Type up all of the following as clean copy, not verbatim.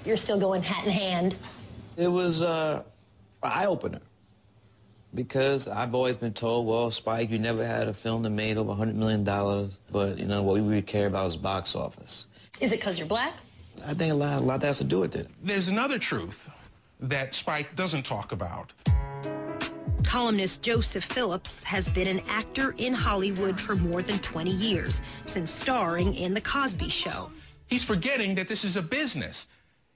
you're still going hat in hand? It was an eye-opener, because I've always been told, well, Spike, you never had a film that made over $100 million, but, you know, what we really care about is box office. Is it because you're black? I think a lot has to do with it. There's another truth that Spike doesn't talk about. Columnist Joseph Phillips has been an actor in Hollywood for more than 20 years, since starring in The Cosby Show. He's forgetting that this is a business.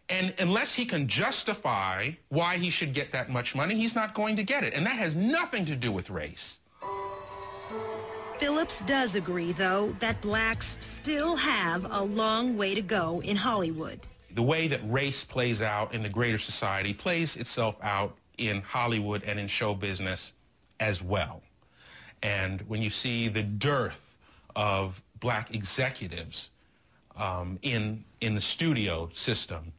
And unless he can justify why he should get that much money, he's not going to get it. And that has nothing to do with race. Phillips does agree, though, that blacks still have a long way to go in Hollywood. The way that race plays out in the greater society plays itself out in Hollywood and in show business as well. And when you see the dearth of black executives in the studio system,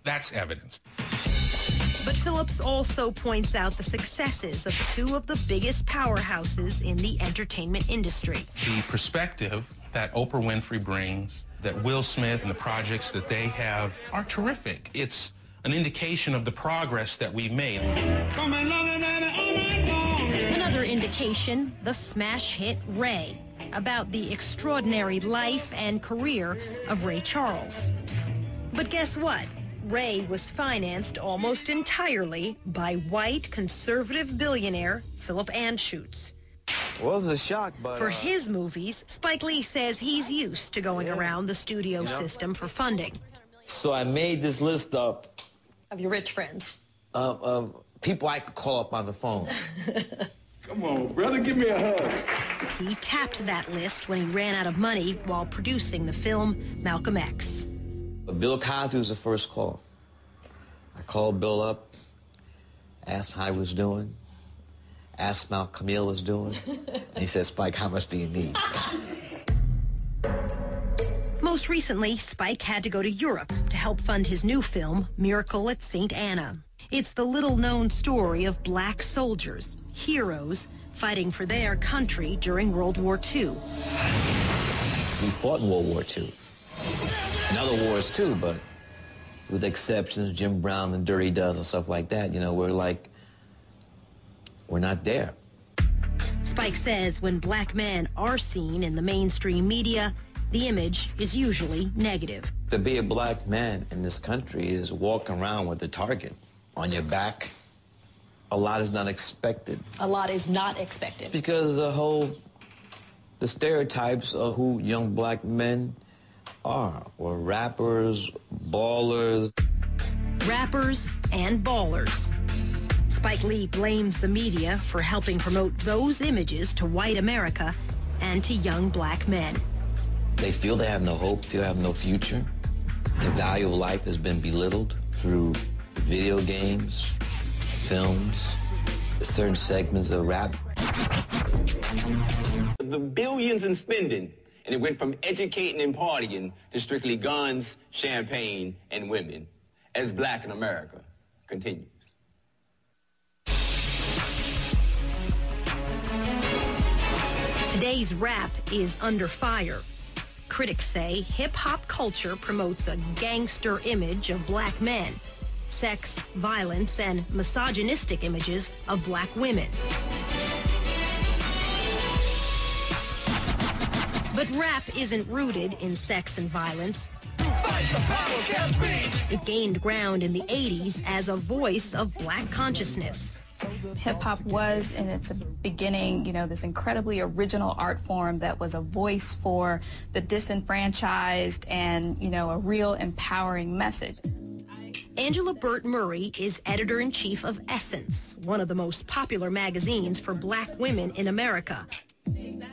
that's evidence. But Phillips also points out the successes of two of the biggest powerhouses in the entertainment industry. The perspective that Oprah Winfrey brings, that Will Smith and the projects that they have are terrific. It's an indication of the progress that we've made. Another indication, the smash hit Ray, about the extraordinary life and career of Ray Charles. But guess what? Ray was financed almost entirely by white conservative billionaire Philip Anschutz. Well, it was a shock, but... For his movies, Spike Lee says he's used to going around the studio system for funding. So I made this list up Of your rich friends? of people I could call up on the phone. Come on, brother, give me a hug. He tapped that list when he ran out of money while producing the film Malcolm X. Bill Cosby was the first call. I called Bill up, asked how he was doing, asked him how Camille was doing, and he said, Spike, how much do you need? Most recently, Spike had to go to Europe to help fund his new film, Miracle at St. Anna. It's the little-known story of black soldiers, heroes, fighting for their country during World War II. We fought in World War II. In other wars, too, but with exceptions, Jim Brown and Dirty Dozen and stuff like that, you know, we're not there. Spike says when black men are seen in the mainstream media, the image is usually negative. To be a black man in this country is walking around with a target on your back. A lot is not expected. A lot is not expected. Because the stereotypes of who young black men are. We're rappers, ballers. Rappers and ballers. Spike Lee blames the media for helping promote those images to white America and to young black men. They feel they have no hope, feel they have no future. The value of life has been belittled through video games, films, certain segments of rap. The billions in spending, and it went from educating and partying to strictly guns, champagne, and women, as black in America continues. Today's rap is under fire. Critics say hip-hop culture promotes a gangster image of black men, sex, violence, and misogynistic images of black women. But rap isn't rooted in sex and violence. It gained ground in the 80s as a voice of black consciousness. Hip-hop was, in its beginning, this incredibly original art form that was a voice for the disenfranchised and, a real empowering message. Angela Burt Murray is editor-in-chief of Essence, one of the most popular magazines for black women in America.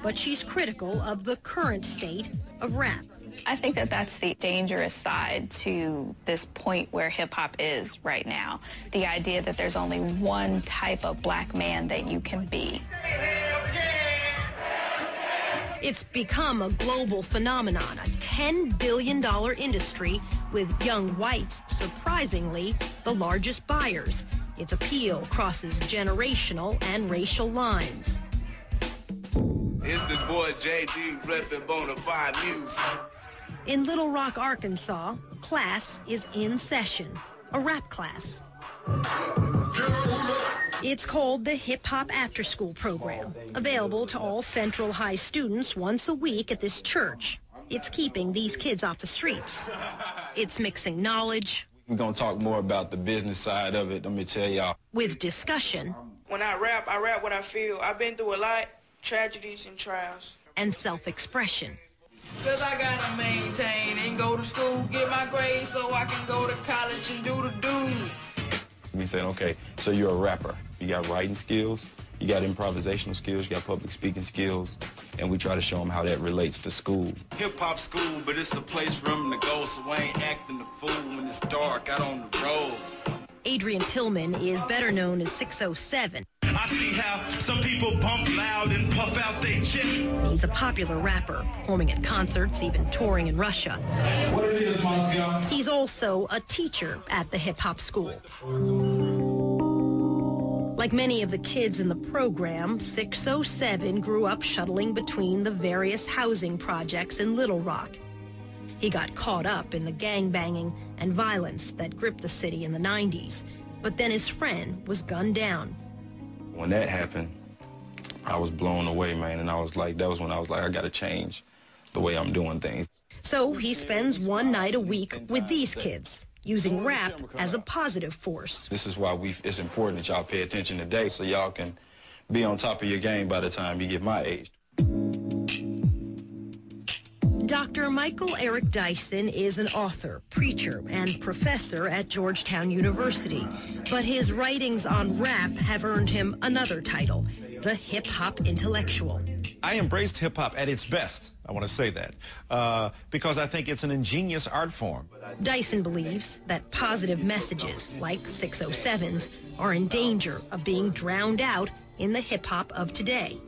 But she's critical of the current state of rap. I think that that's the dangerous side to this point where hip-hop is right now. The idea that there's only one type of black man that you can be. It's become a global phenomenon, a $10 billion industry with young whites, surprisingly, the largest buyers. Its appeal crosses generational and racial lines. It's the boy JD repping Bonafide News. In Little Rock, Arkansas, class is in session, a rap class. It's called the Hip Hop After School Program, available to all Central High students once a week at this church. It's keeping these kids off the streets. It's mixing knowledge. We're going to talk more about the business side of it, let me tell y'all. With discussion. When I rap what I feel. I've been through a lot, tragedies and trials. And self-expression. Because I got to maintain and go to school, get my grades so I can go to college and do the do. We said, okay, so you're a rapper. You got writing skills, you got improvisational skills, you got public speaking skills, and we try to show them how that relates to school. Hip-hop school, but it's a place for them to go, so I ain't acting the fool when it's dark out on the road. Adrian Tillman is better known as 607. I see how some people bump loud and puff out their chest. He's a popular rapper, performing at concerts, even touring in Russia. What it is, Moscow? He's also a teacher at the hip-hop school. Like many of the kids in the program, 607 grew up shuttling between the various housing projects in Little Rock. He got caught up in the gangbanging and violence that gripped the city in the 90s. But then his friend was gunned down. When that happened, I was blown away, man, and I was like, that was when I was like, I got to change the way I'm doing things. So he spends one night a week with these kids, using rap as a positive force. This is why it's important that y'all pay attention today so y'all can be on top of your game by the time you get my age. Dr. Michael Eric Dyson is an author, preacher, and professor at Georgetown University. But his writings on rap have earned him another title, the hip-hop intellectual. I embraced hip-hop at its best, I want to say that, because I think it's an ingenious art form. Dyson believes that positive messages, like 607's, are in danger of being drowned out in the hip-hop of today.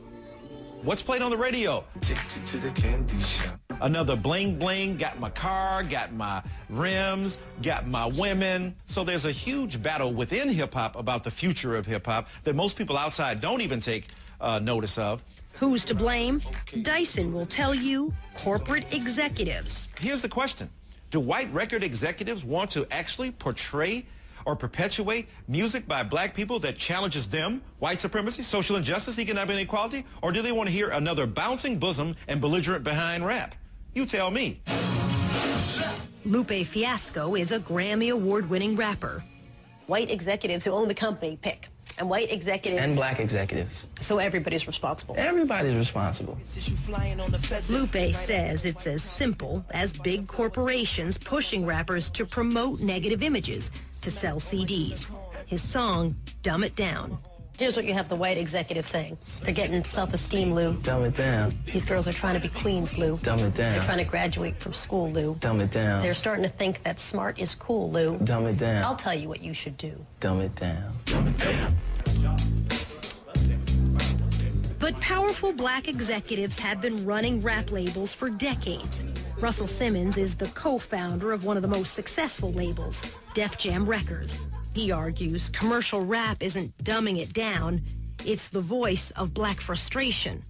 What's played on the radio? Take you to the candy shop. Another bling bling, got my car, got my rims, got my women. So there's a huge battle within hip-hop about the future of hip-hop that most people outside don't even take notice of. Who's to blame? Dyson will tell you, corporate executives. Here's the question. Do white record executives want to actually portray or perpetuate music by black people that challenges them, white supremacy, social injustice, economic inequality? Or do they want to hear another bouncing bosom and belligerent behind rap? You tell me. Lupe Fiasco is a Grammy Award-winning rapper. White executives who own the company pick. And white executives. And black executives. So everybody's responsible. Everybody's responsible. Lupe says it's as simple as big corporations pushing rappers to promote negative images to sell CDs. His song, Dumb It Down. Here's what you have the white executives saying. They're getting self-esteem, Lou. Dumb it down. These girls are trying to be queens, Lou. Dumb it down. They're trying to graduate from school, Lou. Dumb it down. They're starting to think that smart is cool, Lou. Dumb it down. I'll tell you what you should do. Dumb it down. But powerful black executives have been running rap labels for decades. Russell Simmons is the co-founder of one of the most successful labels, Def Jam Records. He argues commercial rap isn't dumbing it down, it's the voice of black frustration.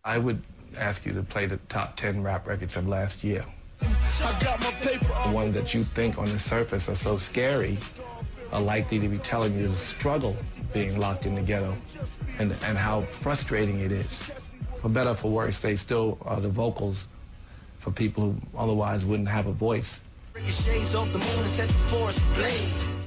I would ask you to play the top 10 rap records of last year. I got my paper. The ones that you think on the surface are so scary are likely to be telling you the struggle being locked in the ghetto and how frustrating it is. For better or for worse, they still are the vocals for people who otherwise wouldn't have a voice.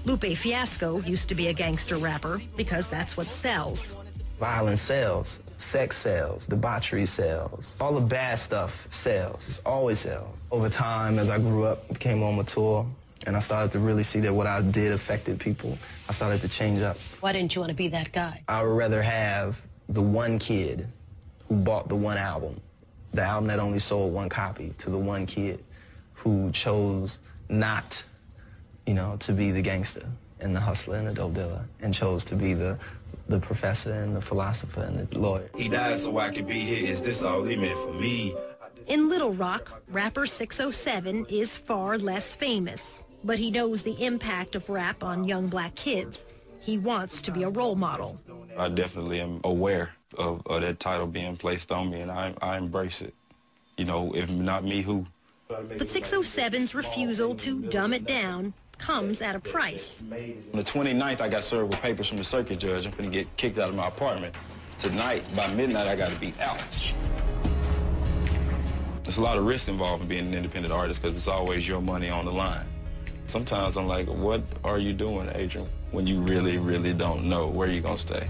Lupe Fiasco used to be a gangster rapper because that's what sells. Violence sells, sex sells, debauchery sells, all the bad stuff sells, it's always sells. Over time, as I grew up, became more mature, and I started to really see that what I did affected people, I started to change up. Why didn't you want to be that guy? I would rather have the one kid who bought the one album, the album that only sold one copy, to the one kid who chose not, to be the gangster and the hustler and the dope dealer, and chose to be the professor and the philosopher and the lawyer. He died so I could be here. Is this all he meant for me? In Little Rock, rapper 607 is far less famous, but he knows the impact of rap on young black kids. He wants to be a role model. I definitely am aware of that title being placed on me, and I embrace it. If not me, who? But 607's refusal to dumb it down comes at a price. On the 29th, I got served with papers from the circuit judge. I'm going to get kicked out of my apartment. Tonight, by midnight, I got to be out. There's a lot of risk involved in being an independent artist because it's always your money on the line. Sometimes I'm like, what are you doing, Adrian, when you really, really don't know where you're going to stay?